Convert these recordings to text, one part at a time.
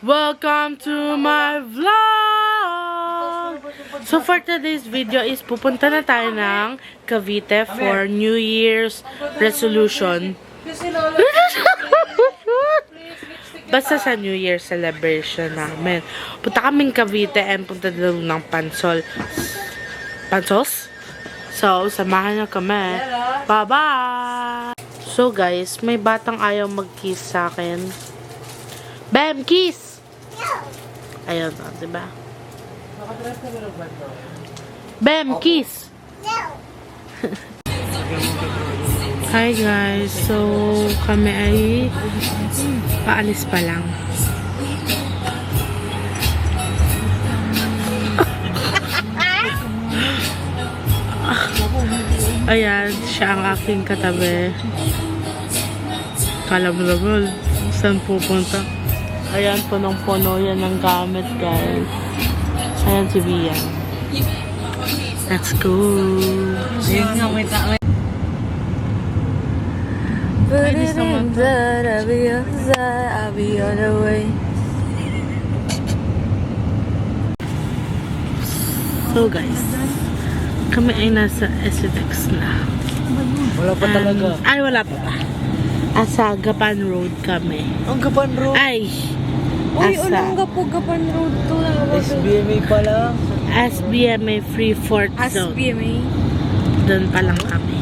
Welcome to my vlog! So for today's video is pupunta na tayo ng Cavite for New Year's resolution. Basta sa New Year celebration namin. Punta kaming Cavite and punta doon ng Pansos? So, samahan niyo kami. Bye-bye! So guys, may batang ayaw mag-kiss sa akin. Bam! Kiss! Ayun, diba? Bam! Kiss! Hi guys! So, kami ay paalis pa lang. Ayan, siya ang aking katabi. Kala mo naman, saan pupunta? Ayan, punong-puno yan ng gamit, guys. Ayan si Bia. Let's go! Ayun nga, wait. Put it in blood, I'll be on the side, I'll be on the way. So guys, kami ay nasa SFX na. Wala pa talaga. Ay, wala pa ba? Asa Gapan Road kami. Ang Gapan Road? Ay! Uy, unang Gapan Road to. SBMA pa lang. SBMA Freeport Zone. SBMA? Doon pa lang kami.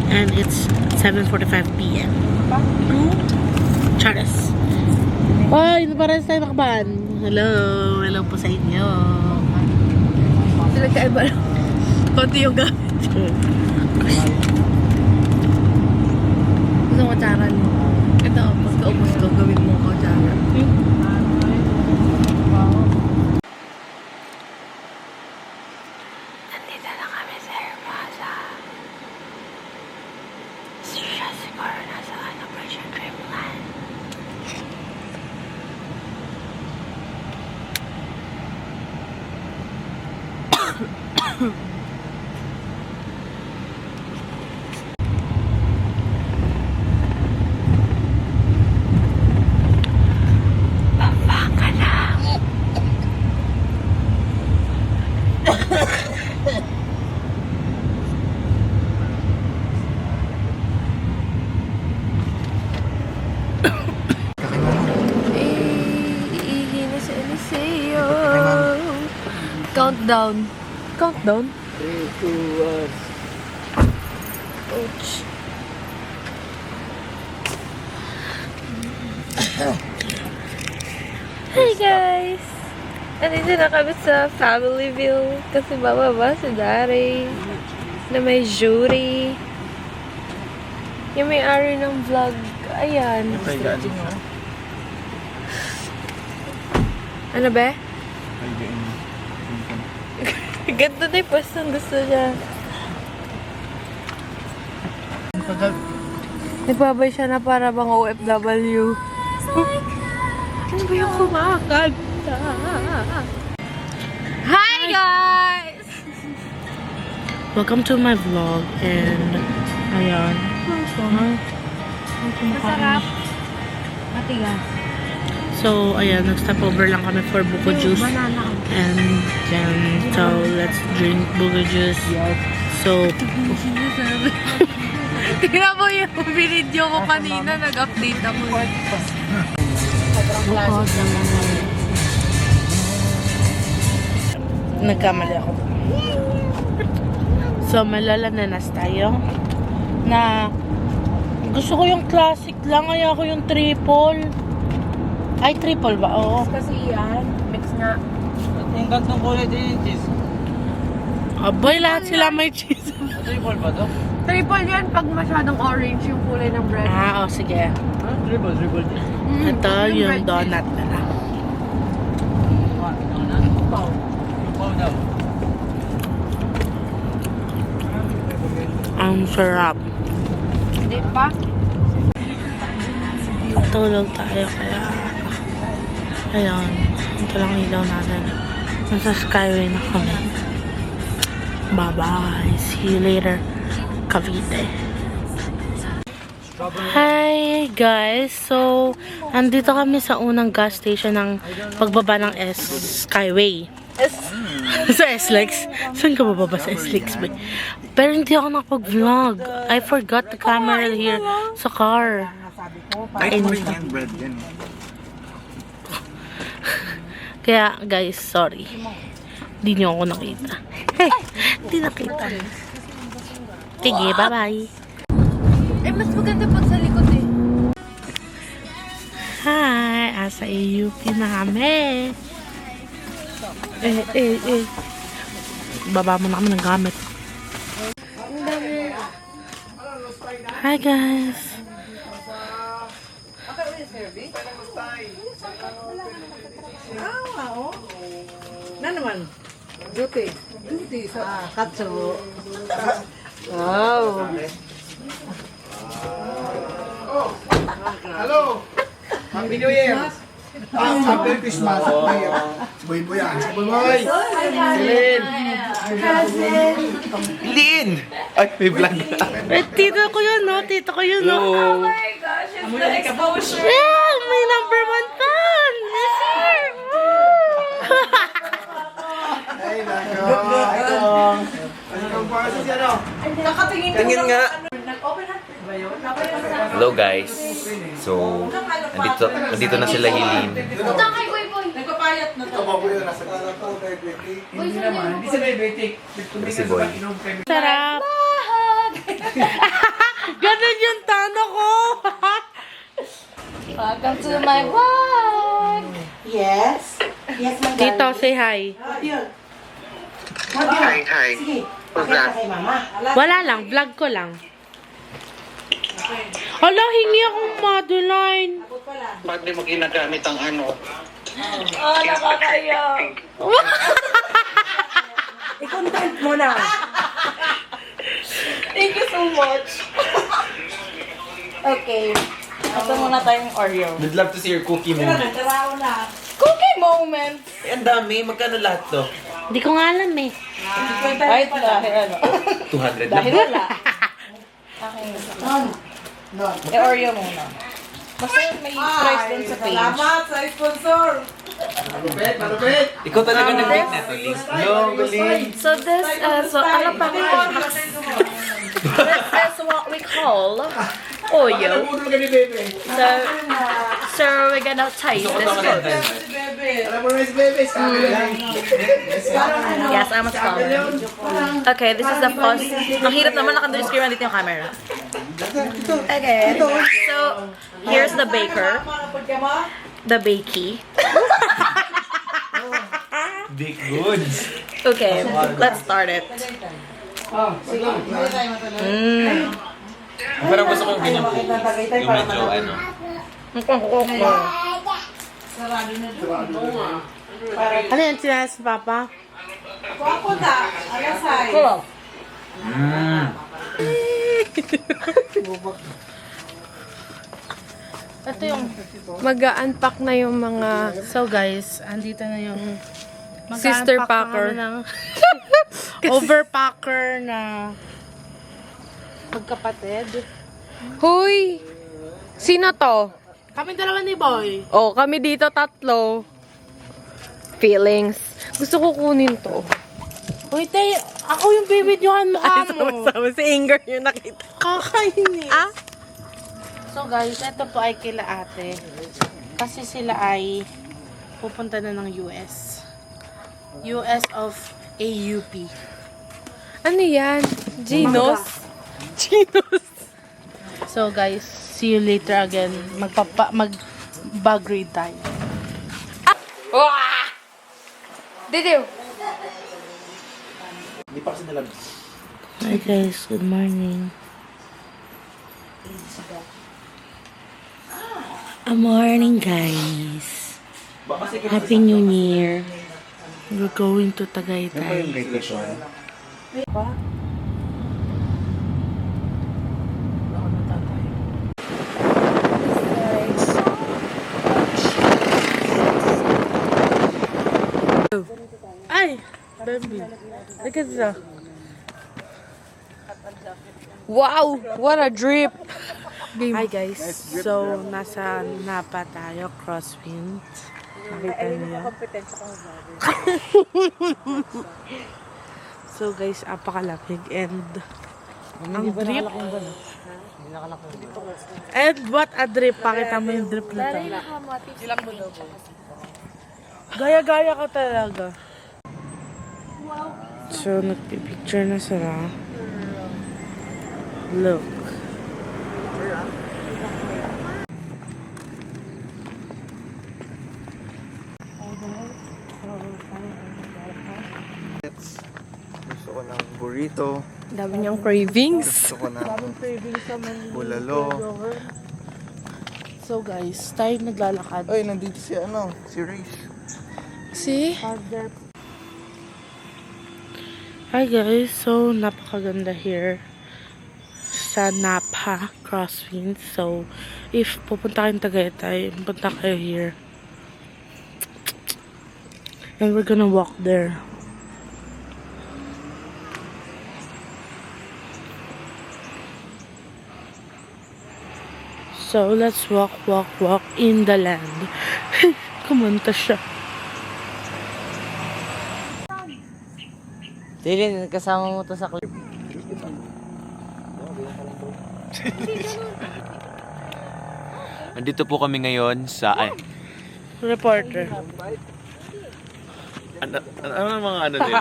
And it's 7:45 PM. Charas. Ay, ano para sa nakban? Hello! Hello po sa inyo. Sila kaiba lang. Konti yung gamit. Gusto mo charan mo? Ito, pagkaubos ko, gawin mo ko charan. Nandito na kami sa Hermosa. Siya siguro nasa Operation Dreamland. Countdown. Countdown? 3, 2, 1. Ouch. Hey guys! Andito na kami sa Familyville kasi bababa si Dari na may jury. Yung may-ari ng vlog. Ayan. Ano ba? Ganda na yung pwestong gusto niya. Nagbabay siya na para bang OFW. Ano ba yung kumakanta? Hi guys! Welcome to my vlog and ayan. Masarap. Matigas. So, ayan, nag-stop over lang kami for buko juice. Banana. And then, so, let's drink buko juice. So, Tingnan mo yung video ko kanina, nag-update ako. nagkamali ako. So, malalanas tayo. Na, gusto ko yung classic lang, kaya ako yung triple. Ay, triple ba? Oo. Kasi yan, mix nga. Yung gantong kulay din yung cheese. Aboy, lahat sila may cheese. Triple ba to? Triple yan pag masyadong orange yung kulay ng bread. Ah, sige. Triple din. Ito, yung donut na lang. Pau daw. Ang sarap. Hindi pa? Tulog tayo, kaya ayun, ito lang ilaw natin. Nasa Skyway na kami. Bye bye, see you later, Cavite. Hi guys! So, andito kami sa unang gas station ng pagbaba ng Skyway. Sa S-Lex. Saan ka bababa sa S-Lex? Pero hindi ako nakapag-vlog. I forgot the camera here sa car. Kahit mo rin yan, bread yan. Kaya guys, sorry. Hindi niyo ako nakita. Hey! Hindi nakita. Sige, bye-bye. Eh, mas maganda pag sa likod eh. Hi! Asa AUP na kami. Baba mo na kami ng gamit. Hi guys! Na naman. Duty sa katsu. Wow. Hello! Happy New Year! Happy Christmas! Si Boy Boy yan. Si Boy Boy! Si Lin! Ay, may vlog. Tito ko yun, no? Tito ko yun, no? Oh my gosh, it's the exposure. Yeah! May number 1 fan! Yes, sir! Ay, nako. Tingin nga. Hello guys. So, nandito na sila Hilin. Nagpapayat na to. Hindi sa diabetic. Si Boy. Sarap! Ganun yung tano ko! Welcome to my vlog. Yes. Yes, my Tito, say hi. Hi. Sige. Pakita kay mama. Wala lang, vlog ko lang. Hala, hingi akong Madeline. Ba't di mo ginagamit ang ano? Oh, nakakaya. I-content mo na. Thank you so much. Okay. Ito muna tayong Oreo. Would love to see your cookie mo. Nagkarao na. Cookie moment. Ang dami. Magkano lahat to? Hindi ko nga alam eh. Ay, dahil ano. 200 Dahil lang. wala. Okay. Oreo muna. Basta may price dun sa page. Salamat sa sponsor. Ikaw talaga nag-make na to, Lin. No, galing. So this is, ano pa this is what we call Oreo. So we're gonna taste this first. Alam mo na si Bebe, sabi lang. Yes, I'm a scholar. Okay, this is the first. Ang hirap naman naka-screen dito yung camera. Okay, so here's the baker, the bakey. Big goods. Okay, let's start it. Parang gusto ko yung ganyang cookies. Yung medyo ano. Ano yan, sinalas si Papa? Ako na. Alasay. Ito yung... Mag-unpack na yung mga So guys, andito na yung... Sister mag-unpack packer. na kami ng overpacker na magkapatid. Hoy! Sino to? Kami dalawa ni Boy. Oh, kami dito tatlo. Feelings. Gusto ko kunin to. Uy, te, ako yung bibidyohan mukha mo. Sama si Inger yung nakita. Kakainis. Ah? So guys, ito po ay kila ate. Kasi sila ay pupunta na ng US. US of AUP. Ano yan? Ginos? Ginos. So guys, see you later again. Mag-bag raid tayo. Wah! Didiw! Hindi pa kasi nalag. Hi guys, good morning. Good morning guys. Happy New Year. We're going to Tagaytay. Ay! Baby. Look at that. Wow! What a drip! Hi guys, so nasa Napa tayo, Crosswind. Nakita niyo. So guys, apakalamig and ang drip. And what a drip. Pakita mo yung drip na to. Gaya-gaya ka talaga. So, nagpipicture na sila. Look. Gusto ko ng burrito. Dami niyang cravings. Gusto ko ng bulalo. So guys, tayo naglalakad. Ay, nandito si si Rayce. See? Hi guys, so napakaganda here sa Napa Crosswind. So, if pupunta kayong Tagaytay, punta kayo here. And we're gonna walk there. So, let's walk in the land. Kumanta siya. Dilin, kasama mo to sa clip. Nandito po kami ngayon sa... Reporter. Ano ang mga ano nila?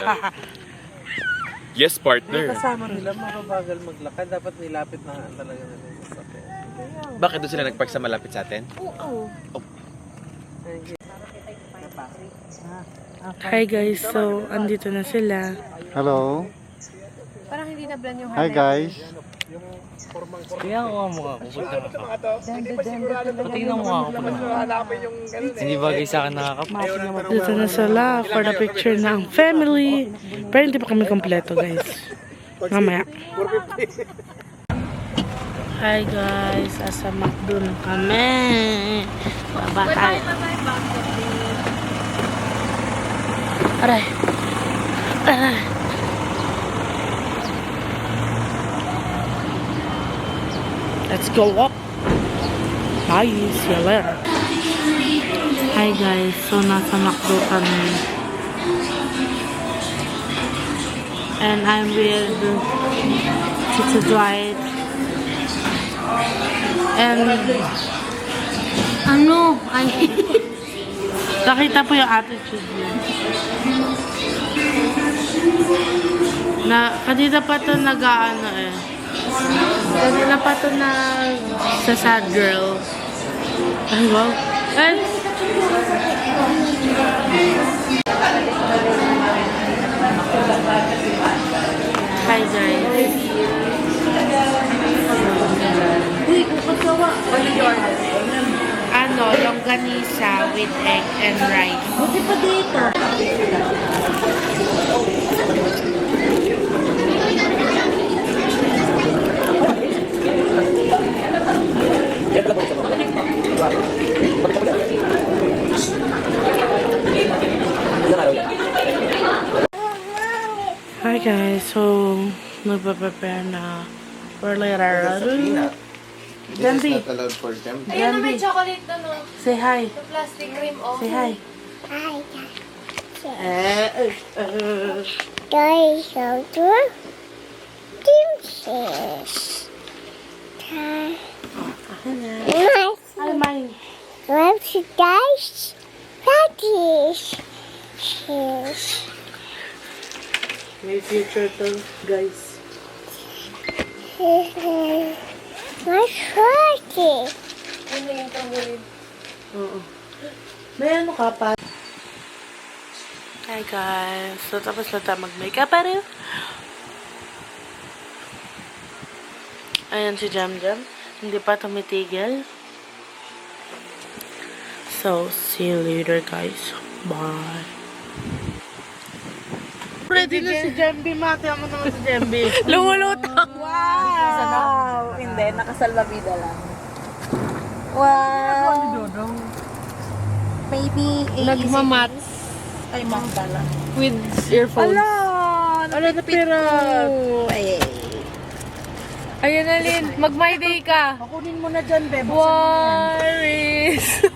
Yes, partner. Kasama nila, mababagal maglakad. Dapat nilapit na talaga nila yung sasakyan. Bakit doon sila nagpark sa malapit sa atin? Hi guys, so andito na sila. Hello. Parang hindi na blend yung Hi guys. Tingnan mo ang mukha ko. Tingnan mo ako. Hindi bagay sa akin nakakapit. Dito na sila for the picture ng family. Pero hindi pa kami kompleto guys. Mamaya. Hi guys, asa McDo na kami. Baba tayo. Aray. Aray. Let's go up. Bye. See you later. Hi guys. So, nasa McDo kami. And I'm with Tita Dwight. And ano? Ay. Nakita po yung attitude niya. Kanina pa to nag-ano eh. Kanina pa to sa sad girl. Ay, wow. Ay! Hi guys. Ano, longganisa with egg and rice. Buti pa dito. Hi guys, so nagpa-prepare na for later. Jambi, Not allowed for them. Ayun na may chocolate doon, no? say hi. The plastic cream, oh. Say hi. Guys, I'll do this. Hi, mine. Let's guys. Practice. Yes. May future to, guys. My shorty. Yun na yung tanggalin. Oo. May ano ka pa? Hi guys. So, tapos na tayo mag-makeup pa rin. Ayan si Jam Jam. Hindi pa tumitigil. So, see you later guys. Bye. Ready na si Jambi. Mati mo naman si Jambi. Lumulutang. Wow! Hindi, nakasalbabida lang. Wow! Maybe Nagmamats Ay, pala. with earphones. Ala! Ano na pera? Ay, Ayan na, Lynn. Mag-my day ka. Kunin mo na dyan, Beb. Waris.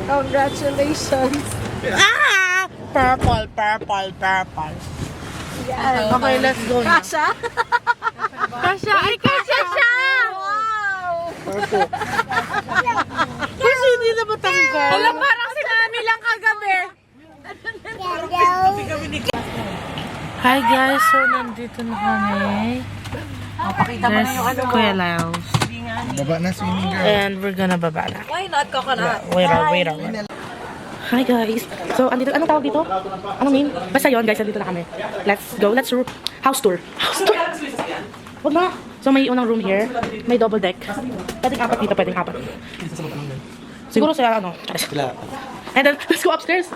Congratulations. Purple. Okay, let's go na. Kasha? Kasha. Ay, kasha siya! Kasi hindi na matanggal. Alam, parang sinami lang kagabi. Hi guys, so nandito na kami. Pakita mo na yung ano mo. Kuya Lyles. Baba na, swimming girl. And we're gonna baba na. Why not coconut? Wait. Hi guys. So, andito, anong tawag dito? Anong name? Basta yun guys, andito na kami. Let's go. Let's house tour. Wag na. So, may unang room here. May double deck. Pwedeng apat dito, pwedeng apat. Siguro sa ano. And then, let's go upstairs.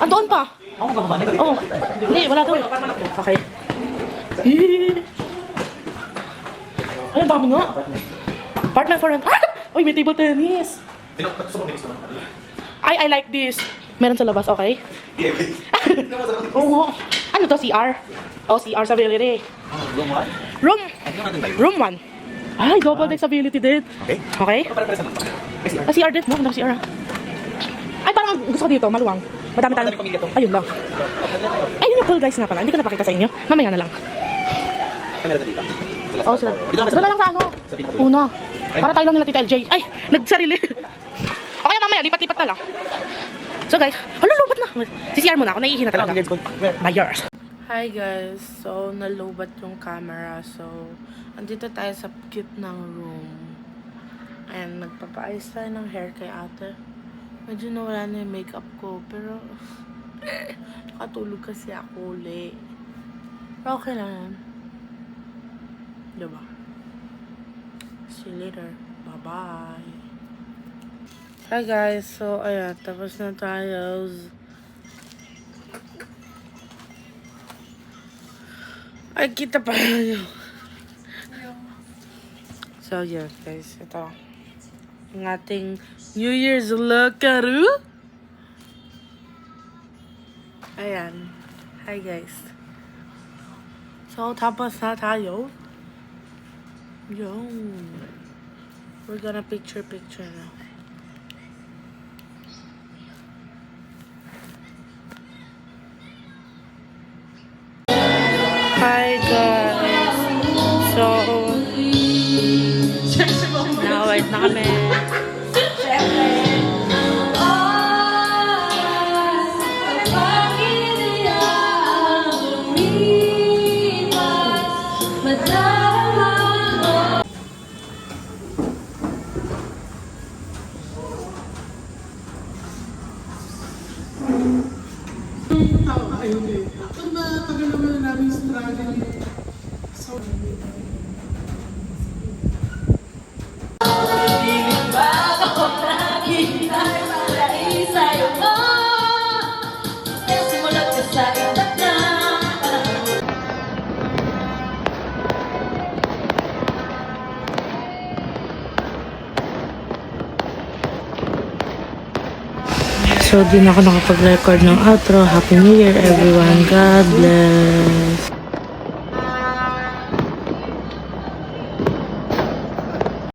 Andoon pa. Oh. Hindi, wala doon. Okay. Ay, ang dami nga. Apartment for rent. Ah! Uy, may table tennis. I like this. Meron sa labas, okay? Oo. Ano to, CR? Oh, CR sa ability. Room 1. Ay, double deck sa ability din. Okay? CR din. No, CR. Ay, parang gusto ko dito, maluwang. Madami tayong... Ayun lang. Ayun yung pool guys nga pala. Hindi ko napakita sa inyo. Mamaya na lang. Oh, sila. Sila lang sa ano? Una. Para tayo lang nila Tita LJ. Ay, nagsarili. Okay, mamaya. Lipat-lipat na lang. So guys, lubat na. CCR muna ako. Naiihi na talaga. Buyers. Hi guys. So, nalubat yung camera. So, andito tayo sa cute ng room. And nagpapaayos tayo ng hair kay ate. Medyo nawala na yung makeup ko. Pero, nakatulog kasi ako uli. Pero okay lang yan. Diba? See you later. Bye-bye. Hi guys. So, ayan. Tapos na tayo. Ay, kita pa yun. So, yeah guys. Ito. Ang ating New Year's lakaru. Ayan. Hi guys. So, tapos na tayo. Yun. We're gonna picture now. Hi guys. So, na-wait na kami. So, di na ako nakapag-record ng outro. Happy New Year, everyone. God bless.